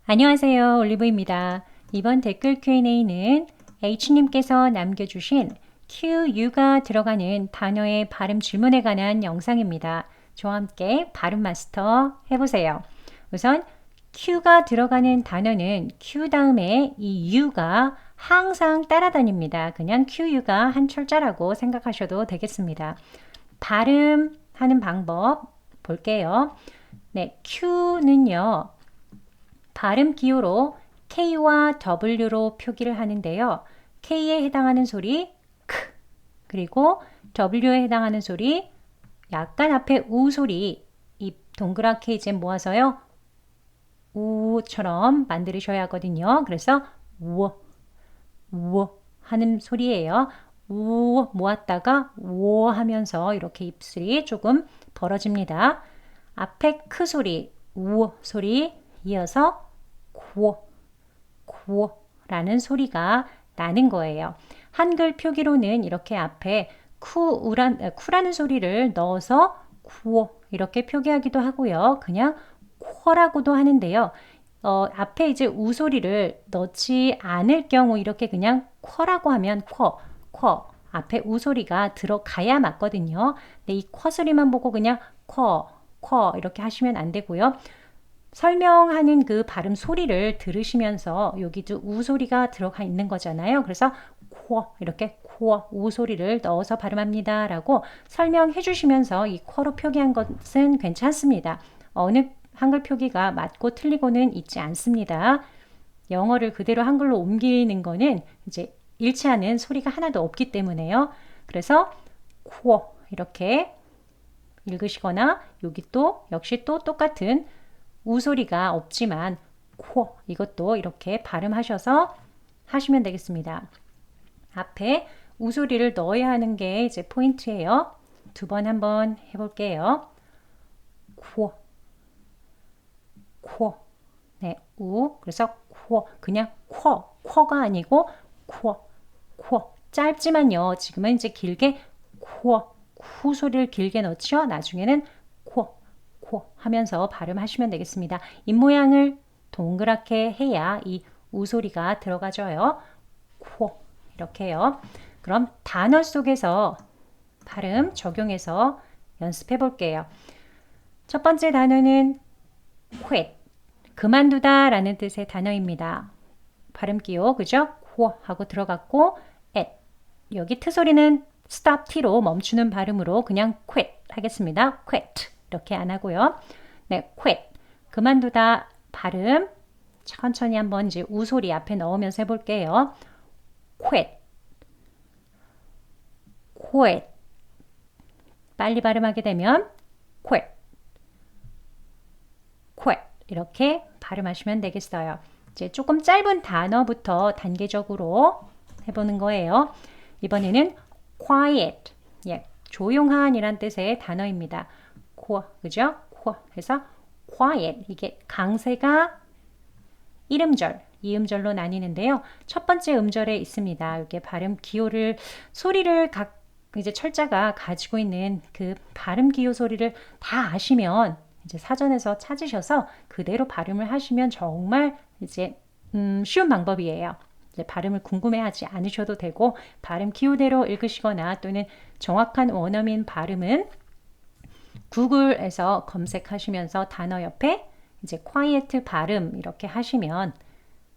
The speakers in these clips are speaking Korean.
안녕하세요. 올리브입니다. 이번 댓글 Q&A는 H님께서 남겨주신 QU가 들어가는 단어의 발음 질문에 관한 영상입니다. 저와 함께 발음 마스터 해보세요. 우선 Q가 들어가는 단어는 Q 다음에 이 U가 항상 따라다닙니다. 그냥 QU가 한 철자라고 생각하셔도 되겠습니다. 발음하는 방법 볼게요. 네, Q는요. 발음 기호로 K와 W로 표기를 하는데요. K에 해당하는 소리 크, 그리고 W에 해당하는 소리 약간 앞에 우 소리 입 동그랗게 이제 모아서요. 우처럼 만들으셔야 하거든요. 그래서 우 하는 소리예요. 우 모았다가 오 하면서 이렇게 입술이 조금 벌어집니다. 앞에 크 소리, 우 소리 이어서 구라는 소리가 나는 거예요. 한글 표기로는 이렇게 앞에 쿠라는 소리를 넣어서 구오 이렇게 표기하기도 하고요. 그냥 쿼라고도 하는데요. 앞에 이제 우 소리를 넣지 않을 경우 이렇게 그냥 쿼라고 하면 쿼 앞에 우 소리가 들어가야 맞거든요. 근데 이 쿼 소리만 보고 그냥 쿼 이렇게 하시면 안 되고요. 설명하는 그 발음 소리를 들으시면서 여기도 우 소리가 들어가 있는 거잖아요. 그래서 코 이렇게 코 우 소리를 넣어서 발음합니다 라고 설명해 주시면서 이 코로 표기한 것은 괜찮습니다. 어느 한글 표기가 맞고 틀리고는 있지 않습니다. 영어를 그대로 한글로 옮기는 거는 이제 일치하는 소리가 하나도 없기 때문에요. 그래서 코 이렇게 읽으시거나 여기 또 역시 또 똑같은 우 소리가 없지만 코 이것도 이렇게 발음하셔서 하시면 되겠습니다. 앞에 우 소리를 넣어야 하는 게 이제 포인트예요. 두 번 한번 해볼게요. 코 네, 우 그래서 코 그냥 쿼가 아니고 코 짧지만요. 지금은 이제 길게 후 소리를 길게 넣죠. 나중에는 코 하면서 발음하시면 되겠습니다. 입모양을 동그랗게 해야 이 우 소리가 들어가져요. 코 이렇게요. 그럼 단어 속에서 발음 적용해서 연습해 볼게요. 첫 번째 단어는 quit, 그만두다 라는 뜻의 단어입니다. 발음 기호, 그죠? 코 하고 들어갔고 at, 여기 트 소리는 stop t로 멈추는 발음으로 그냥 quit 하겠습니다. quit 이렇게 안 하고요. 네, quit 그만두다 발음 천천히 한번 이제 우 소리 앞에 넣으면서 해볼게요. quit 빨리 발음하게 되면 quit 이렇게 발음하시면 되겠어요. 이제 조금 짧은 단어부터 단계적으로 해보는 거예요. 이번에는 quiet, 예, 조용한 이란 뜻의 단어입니다. 그죠? 해서 quiet, 이게 강세가 1음절, 2음절로 나뉘는데요. 첫 번째 음절에 있습니다. 이게 발음 기호를, 소리를 이제 철자가 가지고 있는 그 발음 기호 소리를 다 아시면 이제 사전에서 찾으셔서 그대로 발음을 하시면 정말 이제 쉬운 방법이에요. 이제 발음을 궁금해하지 않으셔도 되고 발음 기호대로 읽으시거나 또는 정확한 원어민 발음은 구글에서 검색하시면서 단어 옆에 이제 quiet 발음 이렇게 하시면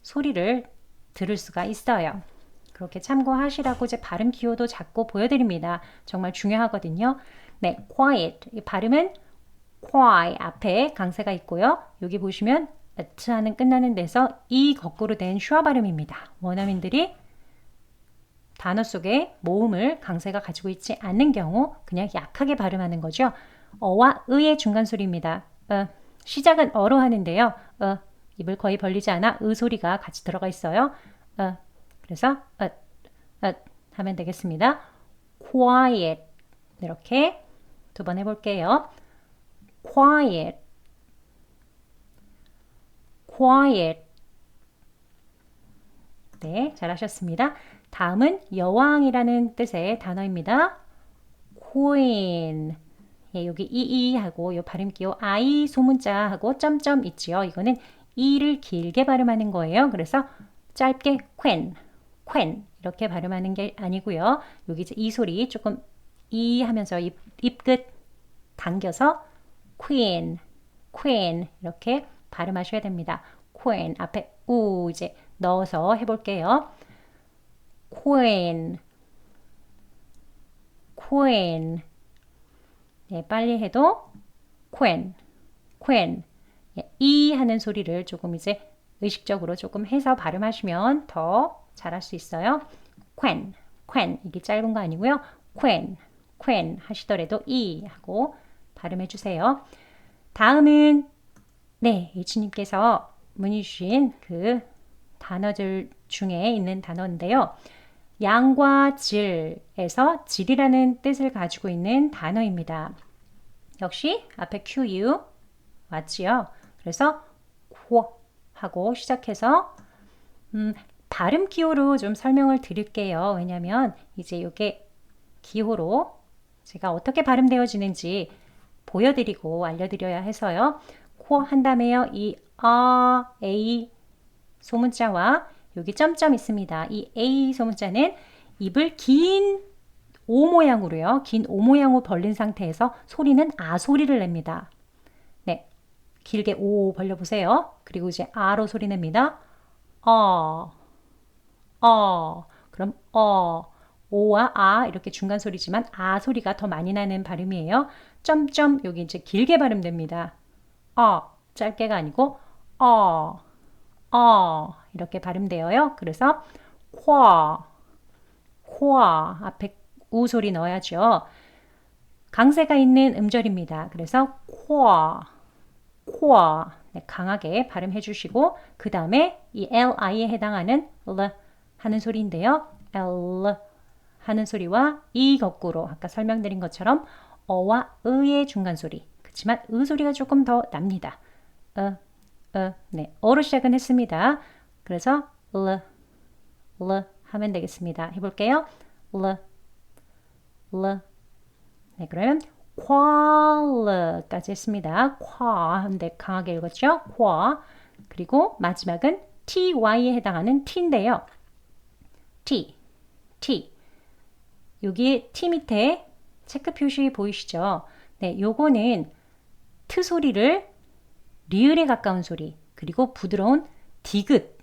소리를 들을 수가 있어요. 그렇게 참고하시라고 이제 발음 기호도 자꾸 보여드립니다. 정말 중요하거든요. 네, quiet 이 발음은 qui 앞에 강세가 있고요. 여기 보시면 t 하는 끝나는 데서 이 거꾸로 된 슈아 발음입니다. 원어민들이 단어 속에 모음을 강세가 가지고 있지 않는 경우 그냥 약하게 발음하는 거죠. 어와 의의 중간 소리입니다. 시작은 어로 하는데요. 입을 거의 벌리지 않아 의 소리가 같이 들어가 있어요. 그래서 하면 되겠습니다. quiet 이렇게 두 번 해볼게요. quiet 네, 잘하셨습니다. 다음은 여왕이라는 뜻의 단어입니다. queen 예, 여기 하고 요 발음 기호 I 소문자하고 점점 있지요. 이거는 E를 길게 발음하는 거예요. 그래서 짧게 quen 이렇게 발음하는 게 아니고요. 여기 이제 이 소리 조금 이 하면서 입끝 당겨서 queen 이렇게 발음하셔야 됩니다. queen 앞에 우 이제 넣어서 해볼게요. queen 네, 빨리 해도 queen 이 하는 소리를 조금 이제 의식적으로 조금 해서 발음하시면 더 잘할 수 있어요. queen 이게 짧은 거 아니고요. queen 하시더라도 이 하고 발음해 주세요. 다음은 네, H님께서 문의 주신 그 단어들 중에 있는 단어인데요. 양과 질에서 질이라는 뜻을 가지고 있는 단어입니다. 역시 앞에 QU 맞지요? 그래서 코 하고 시작해서 발음 기호로 좀 설명을 드릴게요. 왜냐면 이제 이게 기호로 제가 어떻게 발음되어지는지 보여드리고 알려드려야 해서요. 코 한 다음에요. 이 A 소문자와 여기 점점 있습니다. 이 A 소문자는 입을 긴 O 모양으로요. 긴 O 모양으로 벌린 상태에서 소리는 아 소리를 냅니다. 네, 길게 O 벌려보세요. 그리고 이제 아로 소리 냅니다. 그럼 오와 아 이렇게 중간 소리지만 아 소리가 더 많이 나는 발음이에요. 점점 여기 이제 길게 발음됩니다. 짧게가 아니고 이렇게 발음되어요. 그래서 코아 앞에 우 소리 넣어야죠. 강세가 있는 음절입니다. 그래서 코아 네, 강하게 발음해 주시고 그 다음에 이 LI에 해당하는 L 하는 소리인데요. L 하는 소리와 이 거꾸로 아까 설명드린 것처럼 어와 의의 중간 소리 그렇지만 의 소리가 조금 더 납니다. 네, 어로 시작은 했습니다. 그래서 L 하면 되겠습니다. 해볼게요. L 네, 그러면 qual까지 했습니다. 하는데 강하게 읽었죠? qua 그리고 마지막은 ty에 해당하는 t인데요. t 여기 t 밑에 체크 표시 보이시죠? 네, 요거는 트 소리를 리을에 가까운 소리 그리고 부드러운 디귿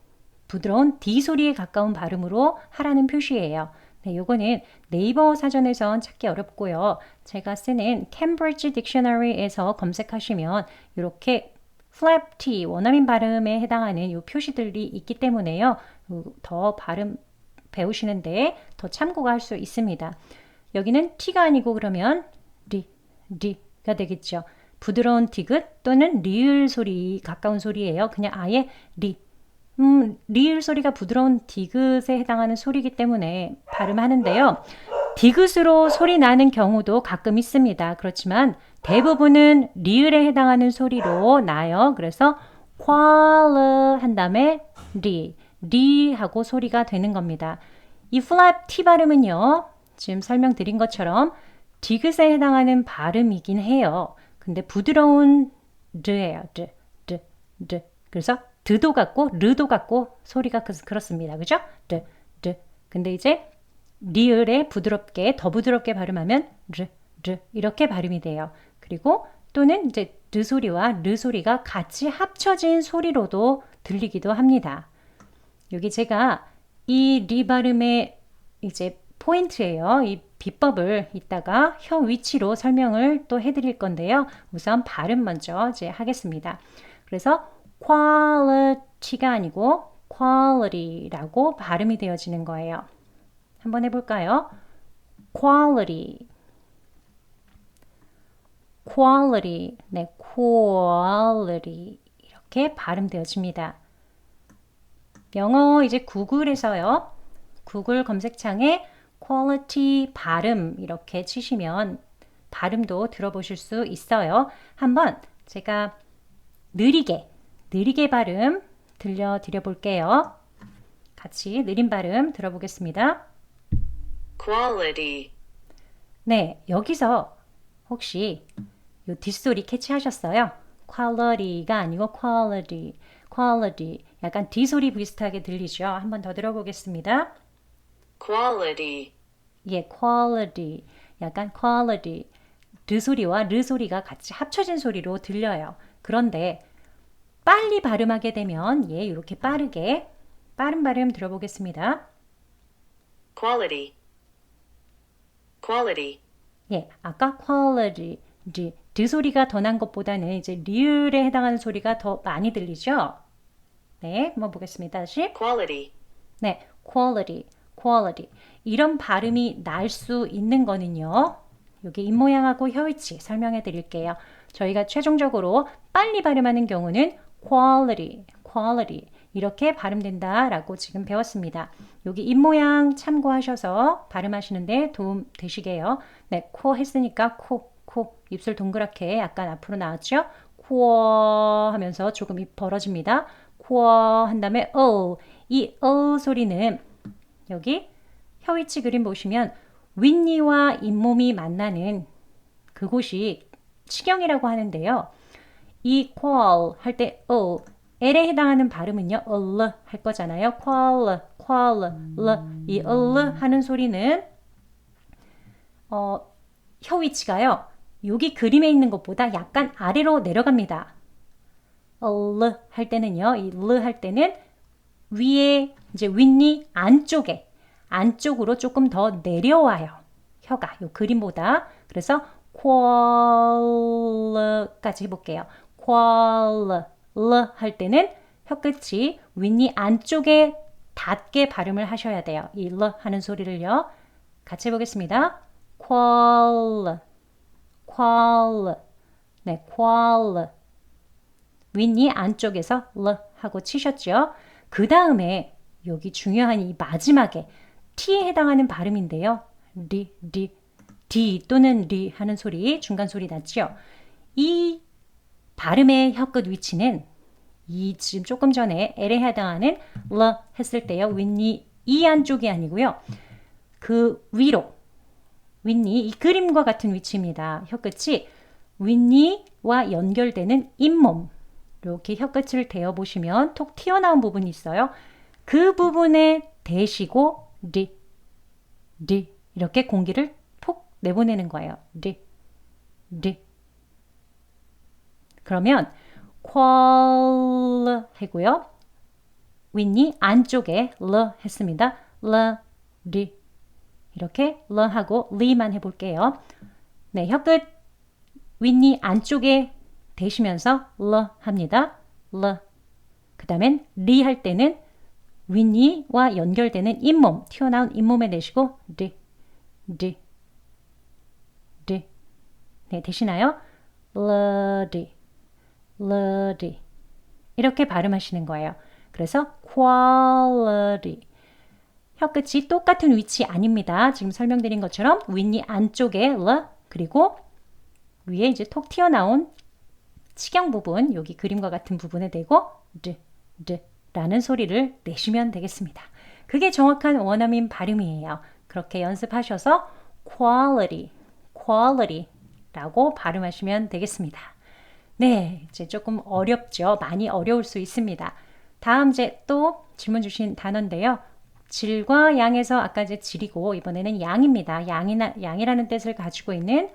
부드러운 D 소리에 가까운 발음으로 하라는 표시예요. 네, 요거는 네이버 사전에선 찾기 어렵고요. 제가 쓰는 캠브리지 딕셔너리에서 검색하시면 이렇게 flap T 원어민 발음에 해당하는 이 표시들이 있기 때문에요. 더 발음 배우시는데 더 참고가 할 수 있습니다. 여기는 T가 아니고 그러면 D가 되겠죠. 부드러운 디귿 또는 리을 소리 가까운 소리예요. 그냥 아예 리을 소리가 부드러운 디귿에 해당하는 소리이기 때문에 발음하는데요. 디귿으로 소리 나는 경우도 가끔 있습니다. 그렇지만 대부분은 리을에 해당하는 소리로 나요. 그래서 qual 한 다음에 리 하고 소리가 되는 겁니다. 이 flap T 발음은요. 지금 설명드린 것처럼 디귿에 해당하는 발음이긴 해요. 근데 부드러운 드예요. 드. 그래서 드도 같고 르도 같고 소리가 그렇습니다. 그죠? 드. 근데 이제 리을에 더 부드럽게 발음하면 르 이렇게 발음이 돼요. 그리고 또는 이제 드 소리와 르 소리가 같이 합쳐진 소리로도 들리기도 합니다. 여기 제가 이 리 발음의 이제 포인트예요. 이 비법을 이따가 혀 위치로 설명을 또 해드릴 건데요. 우선 발음 먼저 이제 하겠습니다. 그래서 quality가 아니고 quality라고 발음이 되어지는 거예요. 한번 해볼까요? quality. 네, quality 이렇게 발음되어집니다. 영어 이제 구글에서요. 구글 검색창에 quality 발음 이렇게 치시면 발음도 들어보실 수 있어요. 한번 제가 느리게 발음 들려드려 볼게요. 같이 느린 발음 들어보겠습니다. quality. 네, 여기서 혹시 이 뒷소리 캐치하셨어요? quality가 아니고 quality. quality. 약간 D 소리 비슷하게 들리죠? 한번 더 들어보겠습니다. quality, 예, quality. 약간 quality. 드 소리와 르 소리가 같이 합쳐진 소리로 들려요. 그런데 빨리 발음하게 되면 예, 이렇게 빠르게 빠른 발음 들어보겠습니다. quality, quality, 예, 아까 quality, 드 소리가 더 난 것보다는 이제 리을에 해당하는 소리가 더 많이 들리죠? 네, 한번 보겠습니다. 다시. quality, 네, quality, quality. 이런 발음이 날 수 있는 거는요. 여기 입모양하고 혀위치 설명해 드릴게요. 저희가 최종적으로 빨리 발음하는 경우는 quality, quality 이렇게 발음된다라고 지금 배웠습니다. 여기 입모양 참고하셔서 발음하시는데 도움 되시게요. 네, 코 했으니까 코 입술 동그랗게 약간 앞으로 나왔죠? 코 하면서 조금 입 벌어집니다. 코 한 다음에 이 소리는 여기 혀위치 그림 보시면 윗니와 잇몸이 만나는 그곳이 치경이라고 하는데요. 이 qual 할 때 L에 해당하는 발음은요. L 할 거잖아요. qual, 이 L 하는 소리는 혀 위치가요. 여기 그림에 있는 것보다 약간 아래로 내려갑니다. L 할 때는요. 이 L 할 때는 위에 이제 윗니 안쪽으로 조금 더 내려와요. 혀가 요 그림보다. 그래서 qual까지 해볼게요. qual 할 때는 혀끝이 윗니 안쪽에 닿게 발음을 하셔야 돼요. 이 L 하는 소리를요. 같이 해보겠습니다. qual, 네, qual. 윗니 안쪽에서 L 하고 치셨죠. 그 다음에 여기 중요한 이 마지막에 T에 해당하는 발음인데요. D 또는 리 하는 소리, 중간 소리 났죠. 이 발음의 혀끝 위치는 이 지금 조금 전에 L에 해당하는 L 했을 때요. 윗니 이 안쪽이 아니고요. 그 위로 윗니 이 그림과 같은 위치입니다. 혀끝이 윗니와 연결되는 잇몸 이렇게 혀끝을 대어보시면 톡 튀어나온 부분이 있어요. 그 부분에 대시고 리 이렇게 공기를 톡 내보내는 거예요. 리 그러면 qual 하고요. 윗니 안쪽에 L 했습니다. 리 이렇게 L 하고 리만 해볼게요. 네, 혀끝 윗니 안쪽에 대시면서 L 합니다. L. 그 다음엔 리 할 때는 윗니와 연결되는 잇몸, 튀어나온 잇몸에 내시고 리. 네, 되시나요? 르디. 이렇게 발음하시는 거예요. 그래서 quality. 혀끝이 똑같은 위치 아닙니다. 지금 설명드린 것처럼 윗니 안쪽에 L 그리고 위에 이제 톡 튀어나온 치경 부분, 여기 그림과 같은 부분에 대고 라는 소리를 내시면 되겠습니다. 그게 정확한 원어민 발음이에요. 그렇게 연습하셔서 quality라고 발음하시면 되겠습니다. 네, 이제 조금 어렵죠. 많이 어려울 수 있습니다. 다음 이제 또 질문 주신 단어인데요. 질과 양에서 아까 이제 질이고 이번에는 양입니다. 양이라는 뜻을 가지고 있는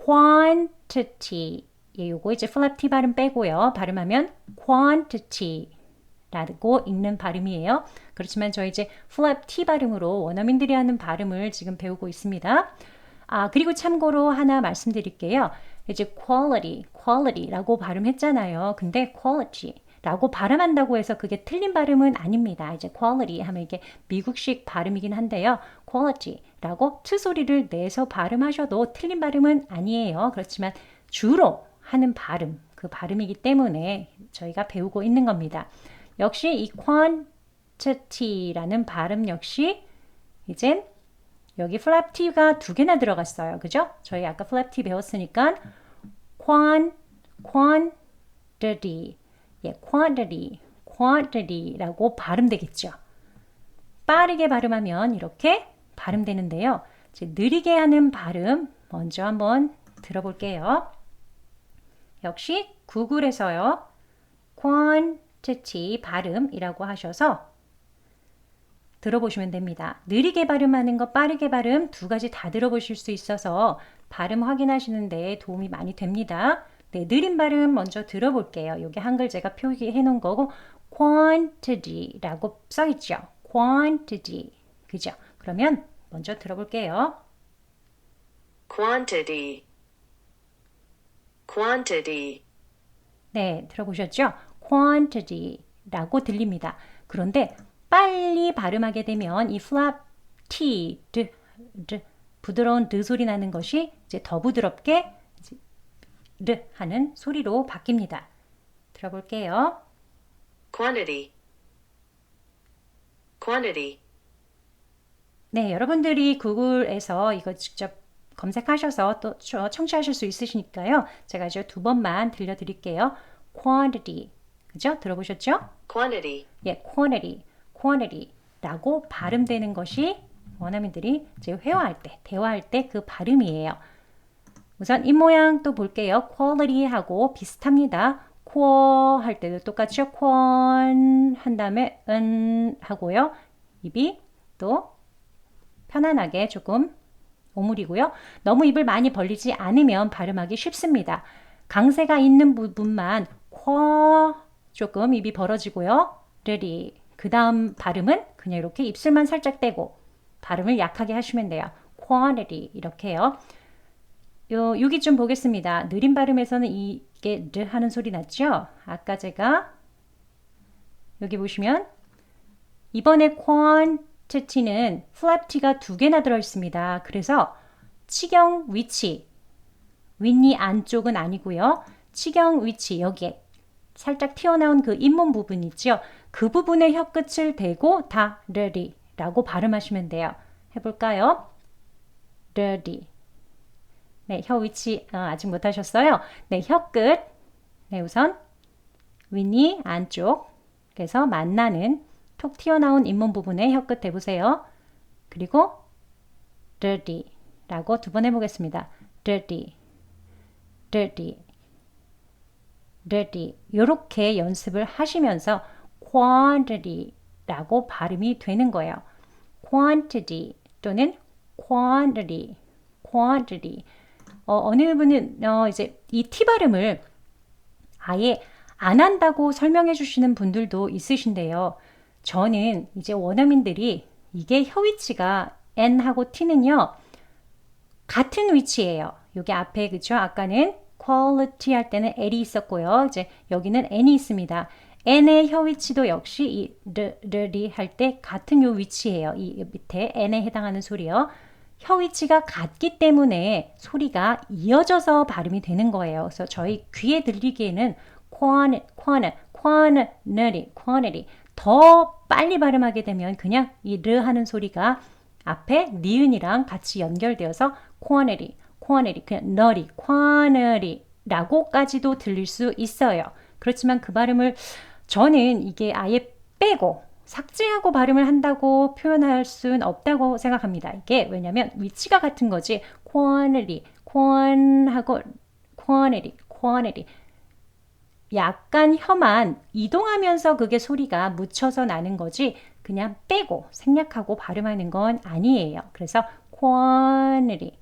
quantity. 예, 요거 이제 flap T 발음 빼고요. 발음하면 quantity라고 읽는 발음이에요. 그렇지만 저희 이제 flap T 발음으로 원어민들이 하는 발음을 지금 배우고 있습니다. 그리고 참고로 하나 말씀드릴게요. 이제 quality라고 발음했잖아요. 근데 quality라고 발음한다고 해서 그게 틀린 발음은 아닙니다. 이제 quality 하면 이게 미국식 발음이긴 한데요. quality라고 트 소리를 내서 발음하셔도 틀린 발음은 아니에요. 그렇지만 주로 하는 발음, 그 발음이기 때문에 저희가 배우고 있는 겁니다. 역시 이 quantity라는 발음 역시 이젠 여기 flap t가 두 개나 들어갔어요. 그죠? 저희 아까 flap t 배웠으니까 quantity, 예, quantity라고 발음되겠죠. 빠르게 발음하면 이렇게 발음되는데요. 이제 느리게 하는 발음 먼저 한번 들어볼게요. 역시 구글에서요. quantity 발음이라고 하셔서 들어보시면 됩니다. 느리게 발음하는 거, 빠르게 발음 두 가지 다 들어보실 수 있어서 발음 확인하시는 데 도움이 많이 됩니다. 네, 느린 발음 먼저 들어볼게요. 여기 한글 제가 표기해 놓은 거고 quantity라고 써 있죠. quantity. 그죠? 그러면 먼저 들어볼게요. quantity, quantity, 네, 들어보셨죠? quantity라고 들립니다. 그런데 빨리 발음하게 되면 이 flap t, 부드러운 드 소리 나는 것이 이제 더 부드럽게 르 하는 소리로 바뀝니다. 들어볼게요. quantity, quantity, 네, 여러분들이 구글에서 이거 직접 검색하셔서 또 청취하실 수 있으시니까요. 제가 이제 두 번만 들려드릴게요. quantity, 그죠? 들어보셨죠? quantity, 예, quantity라고 발음되는 것이 원어민들이 이제 회화할 때, 대화할 때 그 발음이에요. 우선 입모양 또 볼게요. quality하고 비슷합니다. quo 할 때도 똑같죠. quan 한 다음에 하고요. 입이 또 편안하게 조금 오므리고요. 너무 입을 많이 벌리지 않으면 발음하기 쉽습니다. 강세가 있는 부분만 quo 조금 입이 벌어지고요. 르리. 그 다음 발음은 그냥 이렇게 입술만 살짝 떼고 발음을 약하게 하시면 돼요. quantity 이렇게요. 여기 좀 보겠습니다. 느린 발음에서는 이게 르 하는 소리 났죠? 아까 제가 여기 보시면 이번에 quantity는 flap t가 두 개나 들어 있습니다. 그래서 치경 위치, 윗니 안쪽은 아니고요. 치경 위치 여기에 살짝 튀어나온 그 잇몸 부분 있죠? 그 부분에 혀끝을 대고 다 르리라고 발음하시면 돼요. 해볼까요? 르리. 네, 혀 위치 아직 못하셨어요. 네, 혀끝. 네, 우선 윗니 안쪽. 그래서 만나는 톡 튀어나온 잇몸 부분에 혀끝 대보세요. 그리고 dirty라고 두 번 해보겠습니다. dirty, dirty, dirty. 이렇게 연습을 하시면서 quantity라고 발음이 되는 거예요. quantity 또는 quantity, quantity. 어느 분은 이제 이 T 발음을 아예 안 한다고 설명해 주시는 분들도 있으신데요. 저는 이제 원어민들이 이게 혀 위치가 N하고 T는요. 같은 위치예요. 여기 앞에 그죠? 아까는 quality 할 때는 L이 있었고요. 이제 여기는 N이 있습니다. N의 혀 위치도 역시 이 르리 할 때 같은 요 위치예요. 이 밑에 N에 해당하는 소리요. 혀 위치가 같기 때문에 소리가 이어져서 발음이 되는 거예요. 그래서 저희 귀에 들리기에는 quantity 더 빨리 발음하게 되면 그냥 이 르 하는 소리가 앞에 니은이랑 같이 연결되어서 quantity 그냥 nutty, quantity라고까지도 들릴 수 있어요. 그렇지만 그 발음을 저는 이게 아예 빼고 삭제하고 발음을 한다고 표현할 수는 없다고 생각합니다. 이게 왜냐면 위치가 같은 거지 quantity 약간 혀만 이동하면서 그게 소리가 묻혀서 나는 거지 그냥 빼고 생략하고 발음하는 건 아니에요. 그래서 quantity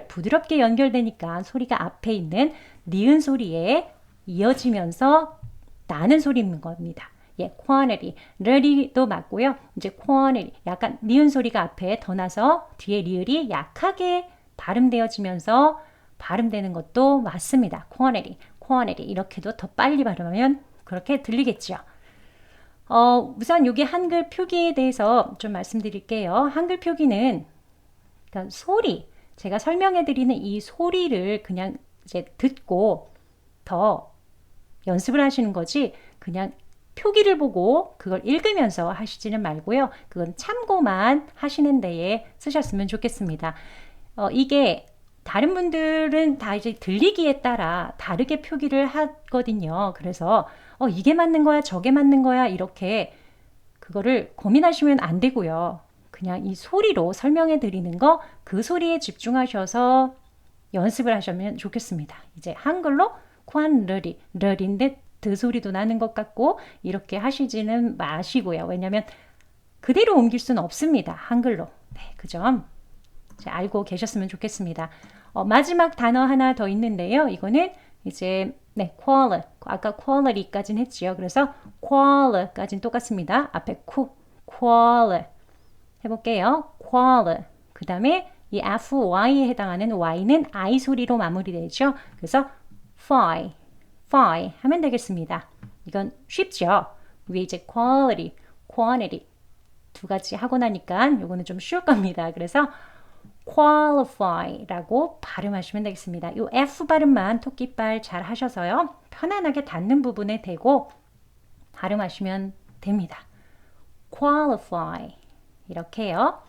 부드럽게 연결되니까 소리가 앞에 있는 니은 소리에 이어지면서 나는 소리인 겁니다. 예, quantity, 르리도 맞고요. 이제 quantity, 약간 니은 소리가 앞에 더 나서 뒤에 리을이 약하게 발음되어지면서 발음되는 것도 맞습니다. quantity 이렇게도 더 빨리 발음하면 그렇게 들리겠죠. 우선 여기 한글 표기에 대해서 좀 말씀드릴게요. 한글 표기는 그러니까 소리, 제가 설명해 드리는 이 소리를 그냥 이제 듣고 더 연습을 하시는 거지 그냥 표기를 보고 그걸 읽으면서 하시지는 말고요. 그건 참고만 하시는 데에 쓰셨으면 좋겠습니다. 이게 다른 분들은 다 이제 들리기에 따라 다르게 표기를 하거든요. 그래서 이게 맞는 거야, 저게 맞는 거야 이렇게 그거를 고민하시면 안 되고요. 그냥 이 소리로 설명해 드리는 거 그 소리에 집중하셔서 연습을 하시면 좋겠습니다. 이제 한글로 관 르리인데 드 소리도 나는 것 같고 이렇게 하시지는 마시고요. 왜냐하면 그대로 옮길 수는 없습니다. 한글로. 네, 그 점 알고 계셨으면 좋겠습니다. 마지막 단어 하나 더 있는데요. 이거는 이제 네, qual. 아까 quality까지는 했지요. 그래서 qual까지는 똑같습니다. 앞에 qual 해볼게요. qual. 그 다음에 이 fy에 해당하는 y는 I 소리로 마무리되죠. 그래서 fy 하면 되겠습니다. 이건 쉽죠. 위에 이제 quality, quantity 두 가지 하고 나니까 이거는 좀 쉬울 겁니다. 그래서 qualify라고 발음하시면 되겠습니다. 이 F 발음만 토끼발 잘 하셔서요. 편안하게 닿는 부분에 대고 발음하시면 됩니다. qualify 이렇게요.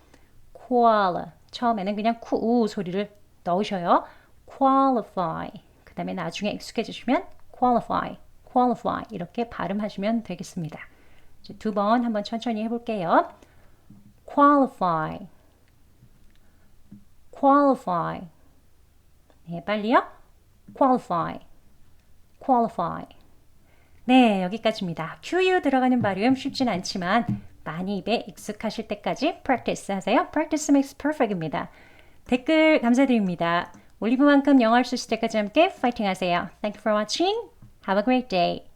처음에는 그냥 우 소리를 넣으셔요. qualify 그 다음에 나중에 익숙해지시면 qualify 이렇게 발음하시면 되겠습니다. 두 번 한번 천천히 해볼게요. qualify 네, 빨리요. qualify 네, 여기까지입니다. QU 들어가는 발음 쉽진 않지만 많이 입에 익숙하실 때까지 practice 하세요. Practice makes perfect입니다. 댓글 감사드립니다. 올리브만큼 영어 할 수 있을 때까지 함께 파이팅 하세요. Thank you for watching. Have a great day.